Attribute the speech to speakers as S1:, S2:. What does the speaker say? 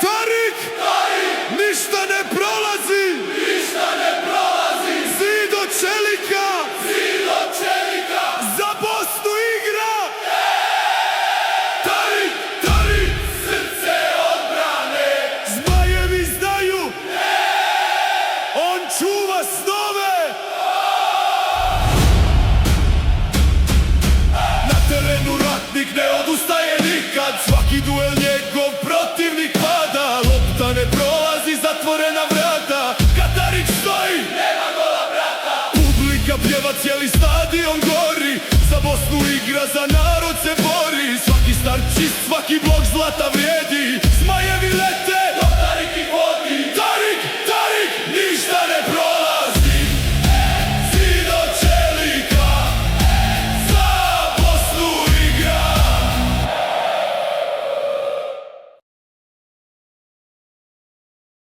S1: Tarik, ništa ne prolazi, zid od čelika, za Bosnu igra. Tarik,
S2: Srce odbrane,
S1: zmajevi znaju, on čuva snove. Na terenu ratnik ne odustaje nikad, svaki duel njegov protivnik pada. Lopta ne prolazi, zatvorena vrata, kad Tarik stoji,
S2: nema gola brata.
S1: publika pjeva, cijeli stadion gori, za Bosnu igra, za narod se bori. Svaki start čist, svaki blok zlata vrijedi, zmajevi lete,